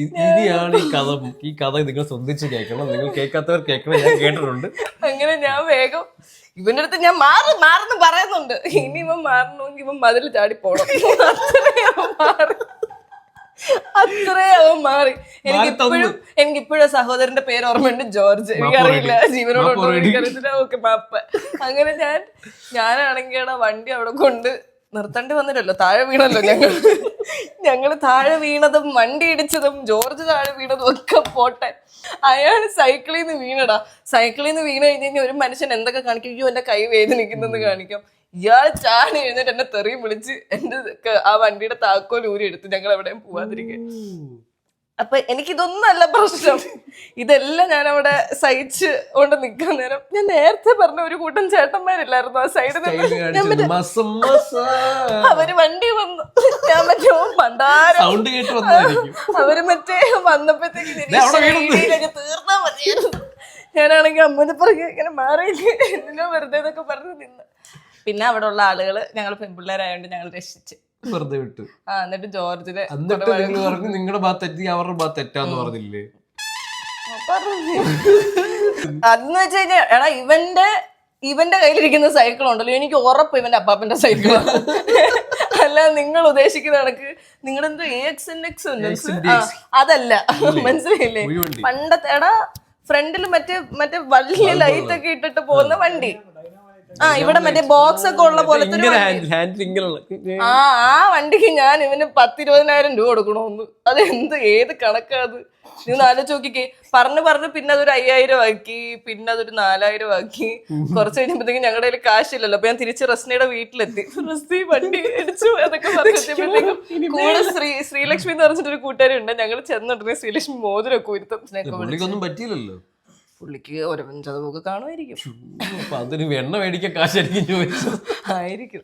ഇനിയാണ് ഈ കഥ നിങ്ങൾ സ്വന്തിച്ച് കേൾക്കണം. നിങ്ങൾ കേൾക്കാത്തവർ കേൾക്കണം. ഞാൻ കേട്ടിട്ടുണ്ട്. അങ്ങനെ ഞാൻ വേഗം ഇവന്റെ അടുത്ത് ഞാൻ മാറുന്നു പറയുന്നുണ്ട്. ഇനി ഇവൻ മാറണമെങ്കിൽ ഇവൻ മതിൽ ചാടി പോണം. അത്രേ അവൻ മാറി. എനിക്കിപ്പോഴും സഹോദരന്റെ പേര് ഓർമ്മയുണ്ട്, ജോർജ്. എനിക്കറിയില്ല ജീവനോട് എനിക്കറിയത്തില്ല. ഓക്കെ മാപ്പ്. അങ്ങനെ ഞാനാണെങ്കിൽ വണ്ടി അവിടെ കൊണ്ട് നിർത്തേണ്ടി വന്നില്ലല്ലോ, താഴെ വീണല്ലോ. ഞങ്ങള് താഴെ വീണതും വണ്ടി ഇടിച്ചതും ജോർജ് താഴെ വീണതും ഒക്കെ പോട്ടെ, അയാൾ സൈക്കിളിൽ നിന്ന് വീണടാ. സൈക്കിളിൽ നിന്ന് വീണ് കഴിഞ്ഞാൽ ഒരു മനുഷ്യൻ എന്തൊക്കെ കാണിക്കും, അയ്യോ എന്റെ കൈ വേദനിക്കുന്നെന്ന് കാണിക്കാം. ഇയാൾ ചാടി എഴുന്നേറ്റ് എന്നെ തെറിയും വിളിച്ച് എന്റെ ആ വണ്ടിയുടെ താക്കോൽ ഊരി എടുത്ത് ഞങ്ങൾ എവിടെയും പോവാതിരിക്കാൻ. അപ്പൊ എനിക്കിതൊന്നല്ല പ്രശ്നം, ഇതെല്ലാം ഞാൻ അവിടെ സഹിച്ച് കൊണ്ട് നിൽക്കുന്ന നേരം ഞാൻ നേരത്തെ പറഞ്ഞ ഒരു കൂട്ടം ചേട്ടന്മാരില്ലായിരുന്നു ആ സൈഡിൽ നിന്ന്. അവര് വണ്ടി വന്നു, ഞാൻ മറ്റേ പണ്ടാരം അവര് മറ്റേ വന്നപ്പോഴത്തേക്ക് തീർന്നാ മതിയായിരുന്നു. ഞാനാണെങ്കിൽ അമ്മനെ പറഞ്ഞ് ഇങ്ങനെ മാറിയില്ലേ എന്തിനാ വെറുതെ എന്നൊക്കെ പറഞ്ഞ് നിന്ന്. പിന്നെ അവിടെ ഉള്ള ആളുകള് ഞങ്ങൾ പെൺപിള്ളേരായോണ്ട് ഞങ്ങൾ രക്ഷിച്ച് വെറുതെ വിട്ടു. എന്നിട്ട് ജോർജിനെ നിങ്ങളുടെ ഭാഗത്ത് തെറ്റി അവരുടെ ഭാഗത്ത് തെറ്റാന്ന് പറഞ്ഞില്ലേ? അതെന്ന് വെച്ച് കഴിഞ്ഞാൽ എടാ ഇവന്റെ കയ്യിലിരിക്കുന്ന സൈക്കിൾ ഉണ്ടല്ലോ, എനിക്ക് ഉറപ്പ് ഇവന്റെ അപ്പാപ്പന്റെ സൈക്കിളാണ്. അല്ല നിങ്ങൾ ഉദ്ദേശിക്കുന്ന കണക്ക് നിങ്ങളെന്തോ AXNX ഉണ്ട്, അതല്ല. മനസ്സിലായില്ലേ? പണ്ടത്തെ എടാ ഫ്രണ്ടിൽ മറ്റേ വലിയ ലൈറ്റ് ഒക്കെ ഇട്ടിട്ട് പോകുന്ന വണ്ടി. ഇവിടെ മറ്റേ ബോക്സ് ഒക്കെ ഉള്ള പോലത്തെ ആ വണ്ടിക്ക് ഞാൻ ഇവന് 10-20,000 രൂപ കൊടുക്കണോന്ന്. അത് ഏത് കണക്കാ അത്? നീ ആലോചിച്ച് നോക്കിക്കേ. പറഞ്ഞ് പിന്നെ അതൊരു 5,000 ആക്കി, പിന്നെ അതൊരു 4,000 ആക്കി. കുറച്ച് കഴിഞ്ഞപ്പോഴത്തേക്കും ഞങ്ങളുടെ കയ്യിൽ കാശില്ലല്ലോ. അപ്പൊ ഞാൻ തിരിച്ച് റസ്നയുടെ വീട്ടിലെത്തി. റസ്നി വണ്ടി അടിച്ചു എന്നൊക്കെ പറഞ്ഞപ്പോഴത്തേക്കും കൂടെ ശ്രീലക്ഷ്മി എന്ന് പറഞ്ഞിട്ടൊരു കൂട്ടുകാരി ഉണ്ട്. ഞങ്ങൾ ചെന്നിട്ടുണ്ടെങ്കിൽ ശ്രീലക്ഷ്മി മോതിരൊക്കെ ഉയർത്തും പറ്റിയില്ലല്ലോ. പുള്ളിക്ക് ഒരു 5,000 കാണുമായിരിക്കും. അതിന് എണ്ണ മേടിക്കാൻ കാശായിരിക്കും ചോദിച്ചു ആയിരിക്കും.